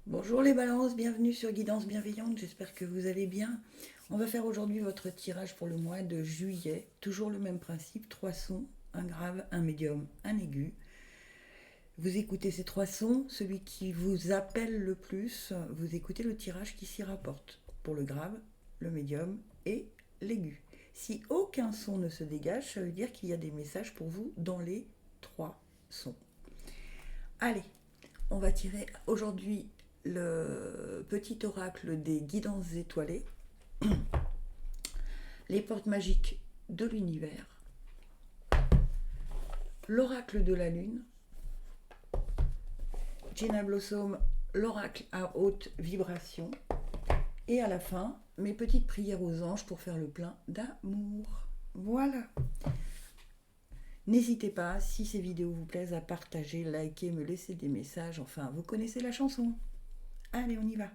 Bonjour les balances, bienvenue sur Guidance Bienveillante, j'espère que vous allez bien. On va faire aujourd'hui votre tirage pour le mois de juillet. Toujours le même principe, 3 sons, un grave, un médium, un aigu. Vous écoutez ces 3 sons, celui qui vous appelle le plus, vous écoutez le tirage qui s'y rapporte. Pour le grave, le médium et l'aigu. Si aucun son ne se dégage, ça veut dire qu'il y a des messages pour vous dans les 3 sons. Allez, on va tirer aujourd'hui le petit oracle des guidances étoilées, les portes magiques de l'univers, l'oracle de la lune, Gina Blossom, l'oracle à haute vibration, et à la fin, mes petites prières aux anges pour faire le plein d'amour. Voilà. N'hésitez pas, si ces vidéos vous plaisent, à partager, liker, me laisser des messages. Enfin, vous connaissez la chanson. Allez, on y va.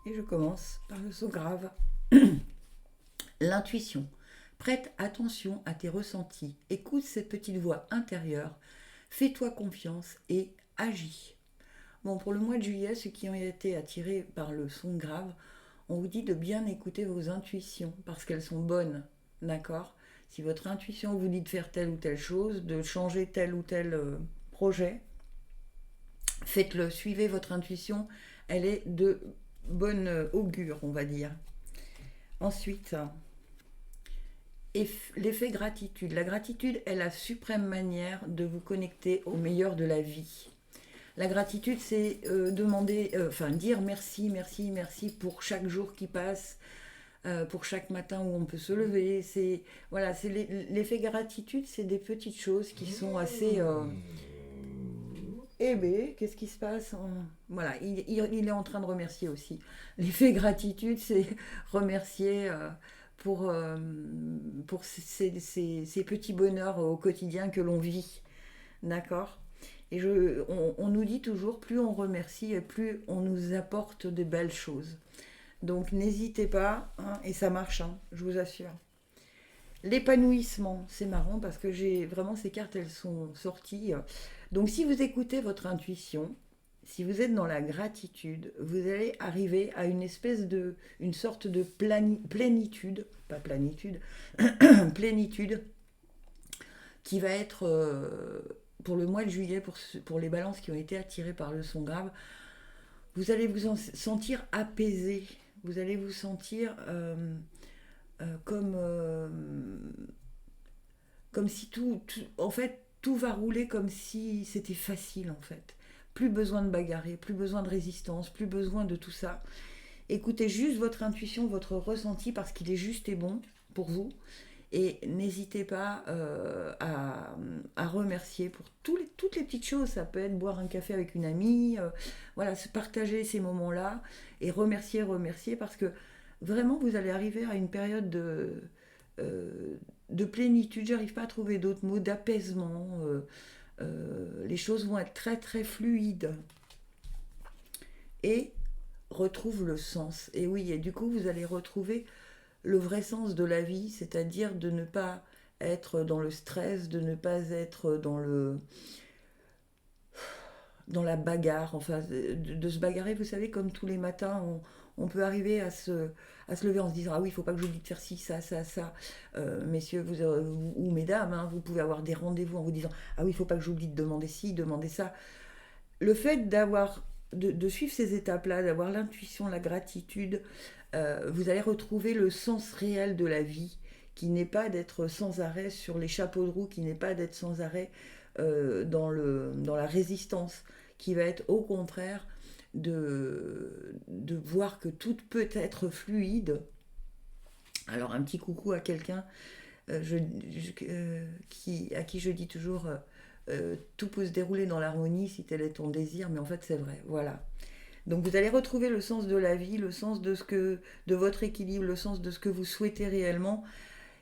Et je commence par le son grave. L'intuition. Prête attention à tes ressentis. Écoute cette petite voix intérieure. Fais-toi confiance et agis. Bon, pour le mois de juillet, ceux qui ont été attirés par le son grave, on vous dit de bien écouter vos intuitions parce qu'elles sont bonnes. D'accord ? Si votre intuition vous dit de faire telle ou telle chose, de changer tel ou tel projet, faites-le. Suivez votre intuition. Elle est de bonne augure, on va dire. Ensuite, l'effet gratitude. La gratitude est la suprême manière de vous connecter au meilleur de la vie. La gratitude, c'est dire merci, merci, merci pour chaque jour qui passe, pour chaque matin où on peut se lever. C'est l'effet gratitude, c'est des petites choses qui sont assez. Eh bien, qu'est-ce qui se passe? Voilà, il est en train de remercier aussi. L'effet gratitude, c'est remercier pour ces petits bonheurs au quotidien que l'on vit. D'accord? Et on nous dit toujours, plus on remercie et plus on nous apporte de belles choses. Donc n'hésitez pas, hein, et ça marche, hein, je vous assure. L'épanouissement, c'est marrant parce que j'ai vraiment ces cartes, elles sont sorties. Donc si vous écoutez votre intuition, si vous êtes dans la gratitude, vous allez arriver à une sorte de plénitude, pas planitude, plénitude, qui va être pour le mois de juillet, pour les balances qui ont été attirées par le son grave, vous allez vous sentir apaisé, vous allez vous sentir comme si en fait, tout va rouler comme si c'était facile en fait. Plus besoin de bagarrer, plus besoin de résistance, plus besoin de tout ça. Écoutez juste votre intuition, votre ressenti parce qu'il est juste et bon pour vous. Et n'hésitez pas à remercier pour toutes les petites choses. Ça peut être boire un café avec une amie, se partager ces moments-là et remercier parce que vraiment vous allez arriver à une période de plénitude. J'arrive pas à trouver d'autres mots, d'apaisement. Les choses vont être très très fluides et retrouve le sens. Et oui, et du coup vous allez retrouver le vrai sens de la vie, c'est-à-dire de ne pas être dans le stress, de ne pas être dans la bagarre, enfin de se bagarrer, vous savez, comme tous les matins, on peut arriver à se lever en se disant ah oui, il ne faut pas que j'oublie de faire ci, ça, messieurs ou mesdames, hein, vous pouvez avoir des rendez-vous en vous disant ah oui, il ne faut pas que j'oublie de demander ci, demander ça. Le fait de suivre ces étapes-là, d'avoir l'intuition, la gratitude, vous allez retrouver le sens réel de la vie, qui n'est pas d'être sans arrêt sur les chapeaux de roue, qui n'est pas d'être sans arrêt dans la résistance, qui va être au contraire de voir que tout peut être fluide. Alors un petit coucou à quelqu'un à qui je dis toujours tout peut se dérouler dans l'harmonie si tel est ton désir, mais en fait c'est vrai, voilà. Donc vous allez retrouver le sens de la vie, le sens de votre équilibre, le sens de ce que vous souhaitez réellement.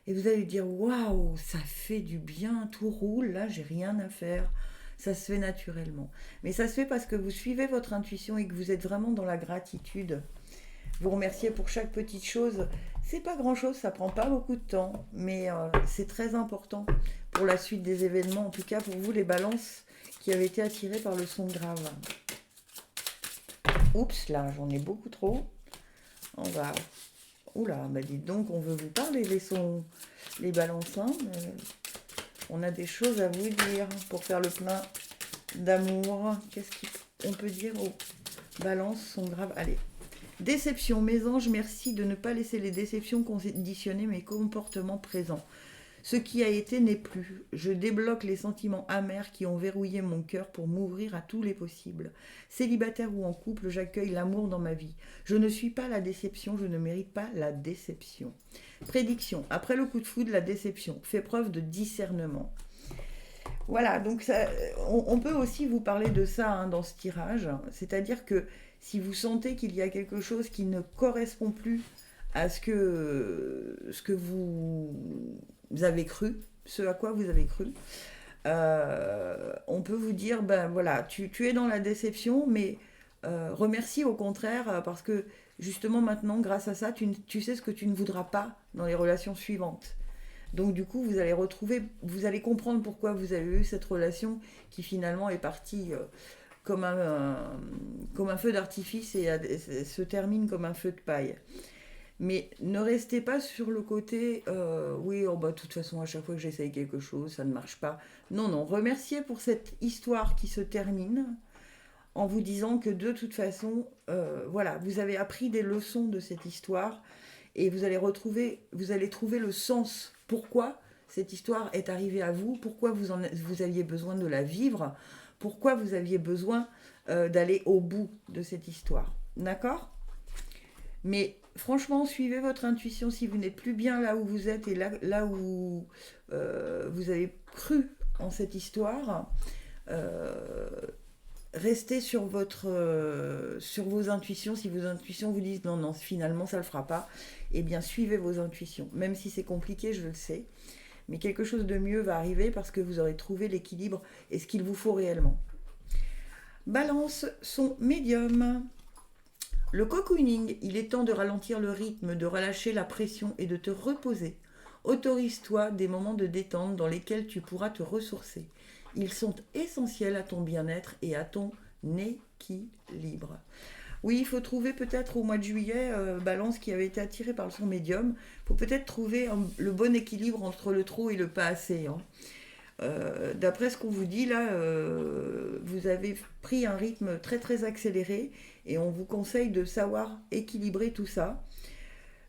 Et vous allez dire waouh, ça fait du bien, tout roule, là j'ai rien à faire. ça se fait naturellement. Mais ça se fait parce que vous suivez votre intuition et que vous êtes vraiment dans la gratitude. Vous remerciez pour chaque petite chose. C'est pas grand chose, ça prend pas beaucoup de temps, mais c'est très important pour la suite des événements, en tout cas pour vous les balances qui avaient été attirées par le son grave. Oups, là j'en ai beaucoup trop. On va... Oula, bah dites donc, on veut vous parler les balances, hein. On a des choses à vous dire pour faire le plein d'amour. Qu'est-ce qu'on peut dire aux balances sont graves? Allez. Déception, mes anges, merci de ne pas laisser les déceptions conditionner mes comportements présents. Ce qui a été n'est plus. Je débloque les sentiments amers qui ont verrouillé mon cœur pour m'ouvrir à tous les possibles. Célibataire ou en couple, j'accueille l'amour dans ma vie. Je ne suis pas la déception, je ne mérite pas la déception. Prédiction, après le coup de foudre, la déception. Fait preuve de discernement. Voilà, donc ça, on peut aussi vous parler de ça hein, dans ce tirage. C'est-à-dire que si vous sentez qu'il y a quelque chose qui ne correspond plus à ce que vous avez cru, ce à quoi vous avez cru, on peut vous dire, ben voilà, tu es dans la déception, mais remercie au contraire, parce que justement maintenant, grâce à ça, tu sais ce que tu ne voudras pas dans les relations suivantes. Donc du coup, vous allez comprendre pourquoi vous avez eu cette relation qui finalement est partie comme un feu d'artifice et se termine comme un feu de paille. Mais ne restez pas sur le côté oui, oh bah, de toute façon, à chaque fois que j'essaye quelque chose, ça ne marche pas. Non, non, remerciez pour cette histoire qui se termine en vous disant que de toute façon, voilà, vous avez appris des leçons de cette histoire et vous allez trouver le sens. Pourquoi cette histoire est arrivée à vous? Pourquoi vous aviez besoin de la vivre? Pourquoi vous aviez besoin d'aller au bout de cette histoire? D'accord? Mais franchement, suivez votre intuition si vous n'êtes plus bien là où vous êtes et là où vous avez cru en cette histoire. Restez sur vos intuitions. Si vos intuitions vous disent non, non, finalement ça ne le fera pas, eh bien suivez vos intuitions. Même si c'est compliqué, je le sais. Mais quelque chose de mieux va arriver parce que vous aurez trouvé l'équilibre et ce qu'il vous faut réellement. Balance, son médium. Le cocooning, il est temps de ralentir le rythme, de relâcher la pression et de te reposer. Autorise-toi des moments de détente dans lesquels tu pourras te ressourcer. Ils sont essentiels à ton bien-être et à ton équilibre. Oui, il faut trouver peut-être au mois de juillet, Balance qui avait été attiré par son médium, il faut peut-être trouver le bon équilibre entre le trop et le pas assez. Hein. D'après ce qu'on vous dit là, vous avez pris un rythme très très accéléré et on vous conseille de savoir équilibrer tout ça,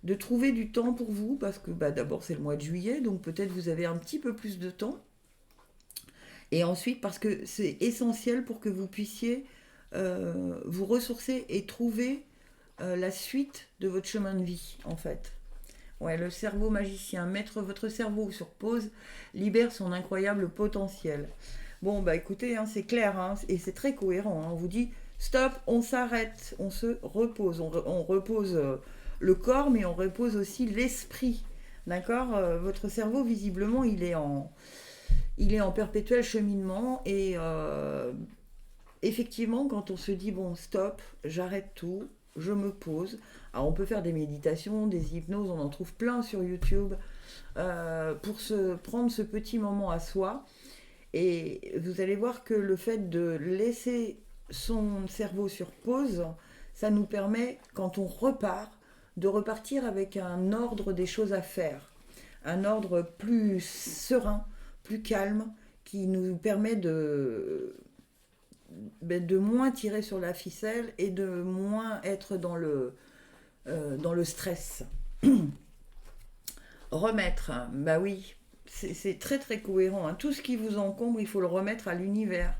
de trouver du temps pour vous parce que d'abord c'est le mois de juillet donc peut-être vous avez un petit peu plus de temps et ensuite parce que c'est essentiel pour que vous puissiez vous ressourcer et trouver la suite de votre chemin de vie en fait. Ouais, le cerveau magicien, mettre votre cerveau sur pause libère son incroyable potentiel. Bon, écoutez, hein, c'est clair hein, et c'est très cohérent. Hein. On vous dit, stop, on s'arrête, on se repose. On repose le corps, mais on repose aussi l'esprit. D'accord votre cerveau, visiblement, il est en perpétuel cheminement et effectivement, quand on se dit, bon, stop, j'arrête tout, je me pose. Alors on peut faire des méditations, des hypnoses, on en trouve plein sur YouTube pour prendre ce petit moment à soi. Et vous allez voir que le fait de laisser son cerveau sur pause, ça nous permet, quand on repart, de repartir avec un ordre des choses à faire. Un ordre plus serein, plus calme, qui nous permet de moins tirer sur la ficelle et de moins être dans le stress. Remettre, oui, c'est très très cohérent. Hein. Tout ce qui vous encombre, il faut le remettre à l'univers.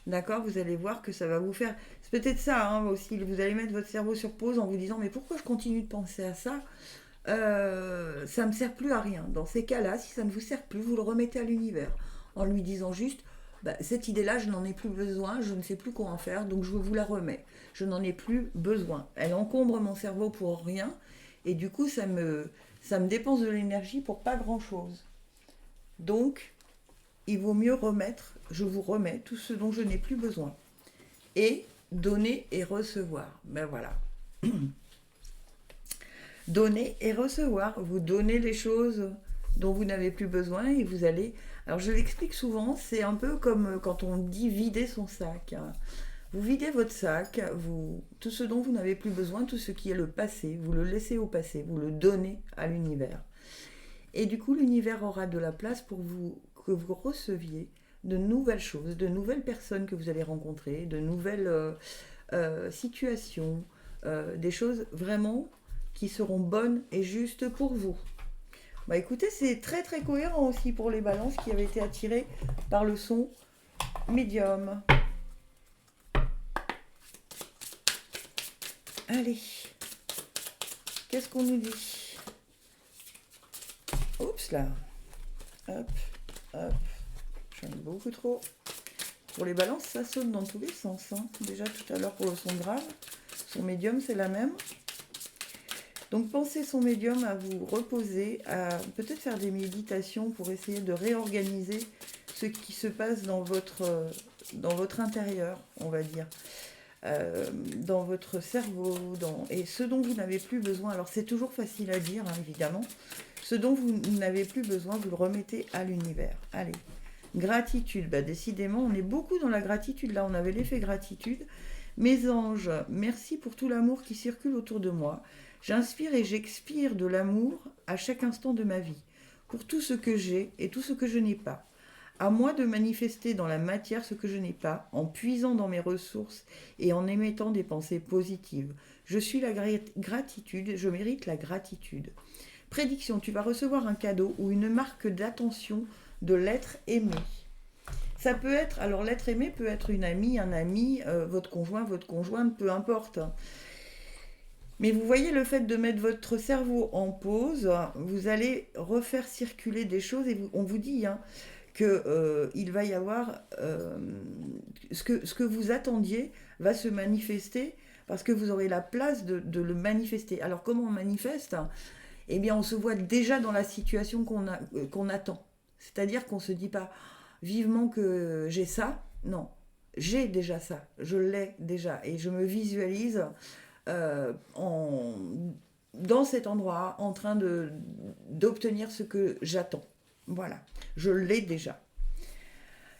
D'accord? Vous allez voir que ça va vous faire... C'est peut-être ça hein, aussi, vous allez mettre votre cerveau sur pause en vous disant mais pourquoi je continue de penser à ça ça ne me sert plus à rien. Dans ces cas-là, si ça ne vous sert plus, vous le remettez à l'univers en lui disant juste cette idée-là, je n'en ai plus besoin, je ne sais plus quoi en faire, donc je vous la remets. Je n'en ai plus besoin. Elle encombre mon cerveau pour rien, et du coup, ça me dépense de l'énergie pour pas grand-chose. Donc, il vaut mieux remettre, je vous remets tout ce dont je n'ai plus besoin. Et donner et recevoir. Ben voilà. Donner et recevoir. Vous donnez les choses dont vous n'avez plus besoin et vous allez... Alors je l'explique souvent, c'est un peu comme quand on dit vider son sac. Vous videz votre sac, tout ce dont vous n'avez plus besoin, tout ce qui est le passé, vous le laissez au passé, vous le donnez à l'univers. Et du coup, l'univers aura de la place pour que vous receviez de nouvelles choses, de nouvelles personnes que vous allez rencontrer, de nouvelles situations, des choses vraiment qui seront bonnes et justes pour vous. Bah écoutez, c'est très très cohérent aussi pour les balances qui avaient été attirées par le son médium. Allez, qu'est-ce qu'on nous dit? Oups là. Hop, hop. J'aime beaucoup trop. Pour les balances, ça saute dans tous les sens. Hein. Déjà tout à l'heure pour le son grave. Son médium, c'est la même. Donc pensez son médium à vous reposer, à peut-être faire des méditations pour essayer de réorganiser ce qui se passe dans votre intérieur, on va dire. Dans votre cerveau, et ce dont vous n'avez plus besoin. Alors c'est toujours facile à dire, hein, évidemment. Ce dont vous n'avez plus besoin, vous le remettez à l'univers. Allez, gratitude. Bah, décidément, on est beaucoup dans la gratitude. Là, on avait l'effet gratitude. Mes anges, merci pour tout l'amour qui circule autour de moi. J'inspire et j'expire de l'amour à chaque instant de ma vie, pour tout ce que j'ai et tout ce que je n'ai pas. À moi de manifester dans la matière ce que je n'ai pas, en puisant dans mes ressources et en émettant des pensées positives. Je suis la gratitude, je mérite la gratitude. Prédiction, tu vas recevoir un cadeau ou une marque d'attention de l'être aimé. Ça peut être, alors l'être aimé peut être une amie, un ami, votre conjoint, votre conjointe, peu importe. Mais vous voyez, le fait de mettre votre cerveau en pause, vous allez refaire circuler des choses et on vous dit qu'il va y avoir ce que vous attendiez va se manifester parce que vous aurez la place de le manifester. Alors comment on manifeste? Eh bien on se voit déjà dans la situation qu'on attend. C'est-à-dire qu'on ne se dit pas vivement que j'ai ça. Non, j'ai déjà ça, je l'ai déjà et je me visualise dans cet endroit en train d'obtenir ce que j'attends. Voilà, je l'ai déjà.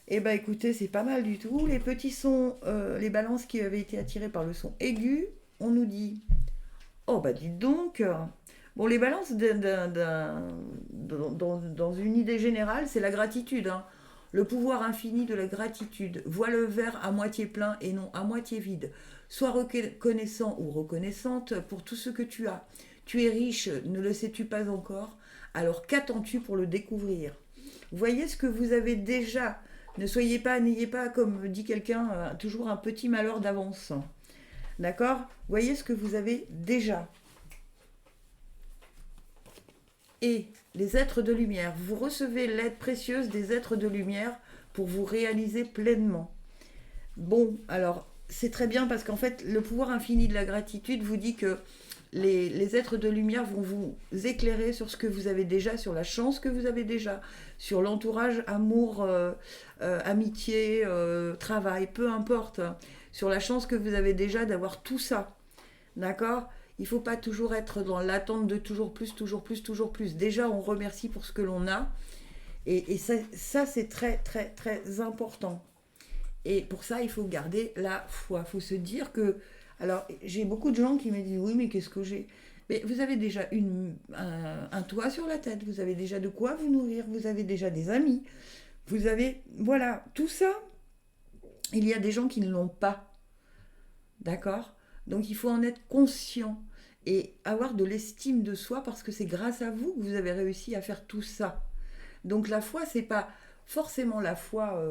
Eh bien écoutez, c'est pas mal du tout. Les petits sons, les balances qui avaient été attirées par le son aigu, on nous dit, oh bah dites donc. Bon, les balances dans une idée générale, c'est la gratitude. Hein. Le pouvoir infini de la gratitude. Vois le verre à moitié plein et non à moitié vide. Sois reconnaissant ou reconnaissante pour tout ce que tu as. Tu es riche, ne le sais-tu pas encore? Alors qu'attends-tu pour le découvrir? Voyez ce que vous avez déjà. N'ayez pas, comme dit quelqu'un, toujours un petit malheur d'avance. D'accord? Voyez ce que vous avez déjà. Et les êtres de lumière, vous recevez l'aide précieuse des êtres de lumière pour vous réaliser pleinement. Bon, alors, c'est très bien parce qu'en fait, le pouvoir infini de la gratitude vous dit que les êtres de lumière vont vous éclairer sur ce que vous avez déjà, sur la chance que vous avez déjà, sur l'entourage, amour, amitié, travail, peu importe, sur la chance que vous avez déjà d'avoir tout ça. D'accord ? Il ne faut pas toujours être dans l'attente de toujours plus, toujours plus, toujours plus. Déjà, on remercie pour ce que l'on a. Et ça, c'est très, très, très important. Et pour ça, il faut garder la foi. Il faut se dire que... Alors, j'ai beaucoup de gens qui me disent, oui, mais qu'est-ce que j'ai? Mais vous avez déjà un toit sur la tête. Vous avez déjà de quoi vous nourrir. Vous avez déjà des amis. Vous avez... Voilà, tout ça, il y a des gens qui ne l'ont pas. D'accord ? Donc, il faut en être conscient et avoir de l'estime de soi parce que c'est grâce à vous que vous avez réussi à faire tout ça. Donc, la foi, c'est pas forcément la foi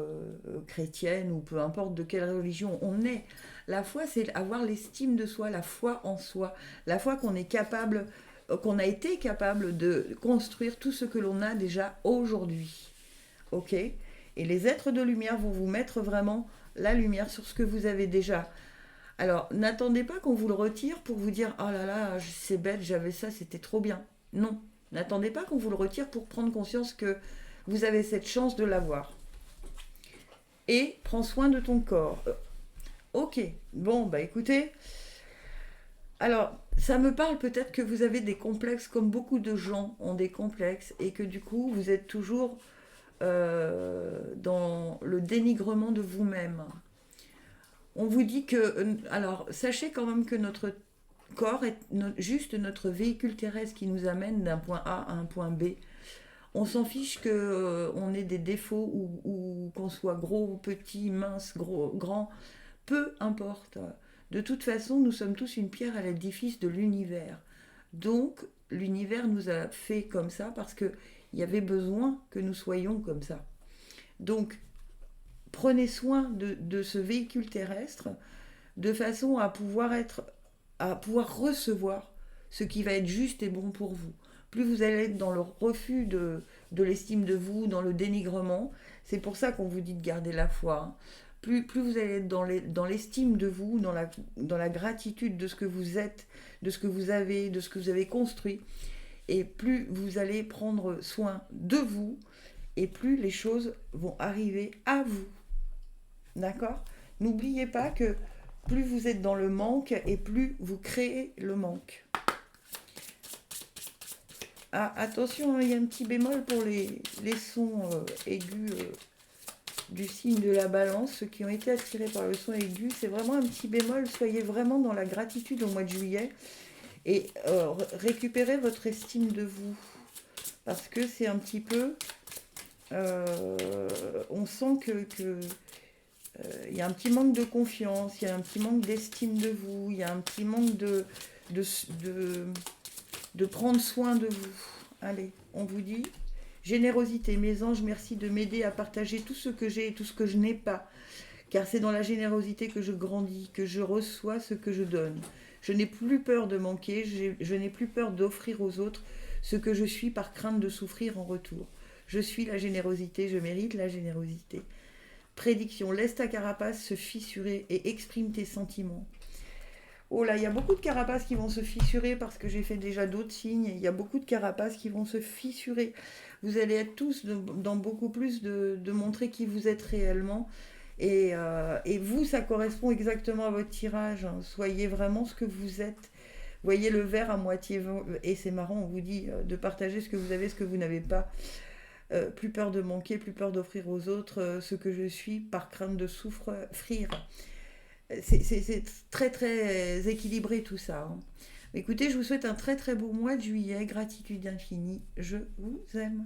chrétienne ou peu importe de quelle religion on est. La foi, c'est avoir l'estime de soi, la foi en soi, la foi qu'on est capable, qu'on a été capable de construire tout ce que l'on a déjà aujourd'hui. Ok ? Et les êtres de lumière vont vous mettre vraiment la lumière sur ce que vous avez déjà. Alors, n'attendez pas qu'on vous le retire pour vous dire « Oh là là, c'est bête, j'avais ça, c'était trop bien. » Non, n'attendez pas qu'on vous le retire pour prendre conscience que vous avez cette chance de l'avoir. et prends soin de ton corps. Ok, bon, bah écoutez, alors ça me parle peut-être que vous avez des complexes, comme beaucoup de gens ont des complexes, et que du coup vous êtes toujours dans le dénigrement de vous-même. On vous dit que, alors sachez quand même que notre corps est juste notre véhicule terrestre qui nous amène d'un point A à un point B. On s'en fiche que on ait des défauts ou qu'on soit gros, petit, mince, gros, grand, peu importe. De toute façon, nous sommes tous une pierre à l'édifice de l'univers. Donc, l'univers nous a fait comme ça parce qu'il y avait besoin que nous soyons comme ça. Donc, prenez soin de ce véhicule terrestre de façon à pouvoir recevoir ce qui va être juste et bon pour vous. Plus vous allez être dans le refus de l'estime de vous, dans le dénigrement, c'est pour ça qu'on vous dit de garder la foi. Hein. Plus vous allez être dans l'estime de vous, dans la gratitude de ce que vous êtes, de ce que vous avez, de ce que vous avez construit, et plus vous allez prendre soin de vous, et plus les choses vont arriver à vous. D'accord? N'oubliez pas que plus vous êtes dans le manque et plus vous créez le manque. Ah, attention, il y a un petit bémol pour les sons aigus du signe de la balance, ceux qui ont été attirés par le son aigu, c'est vraiment un petit bémol. Soyez vraiment dans la gratitude au mois de juillet et récupérez votre estime de vous. Parce que c'est un petit peu... on sent que il y a un petit manque de confiance, il y a un petit manque d'estime de vous, il y a un petit manque de prendre soin de vous. Allez, on vous dit générosité. Mes anges, merci de m'aider à partager tout ce que j'ai et tout ce que je n'ai pas. Car c'est dans la générosité que je grandis, que je reçois ce que je donne. Je n'ai plus peur de manquer, je n'ai plus peur d'offrir aux autres ce que je suis par crainte de souffrir en retour. Je suis la générosité, je mérite la générosité. Prédiction, laisse ta carapace se fissurer et exprime tes sentiments. Oh là, il y a beaucoup de carapaces qui vont se fissurer parce que j'ai fait déjà d'autres signes. Il y a beaucoup de carapaces qui vont se fissurer. Vous allez être tous dans beaucoup plus de montrer qui vous êtes réellement. Et vous, ça correspond exactement à votre tirage. Hein. Soyez vraiment ce que vous êtes. Voyez le verre à moitié. Et c'est marrant, on vous dit de partager ce que vous avez, ce que vous n'avez pas. Plus peur de manquer, plus peur d'offrir aux autres ce que je suis par crainte de souffrir. C'est très très équilibré tout ça. Hein. Écoutez, je vous souhaite un très très beau mois de juillet. Gratitude infinie. Je vous aime.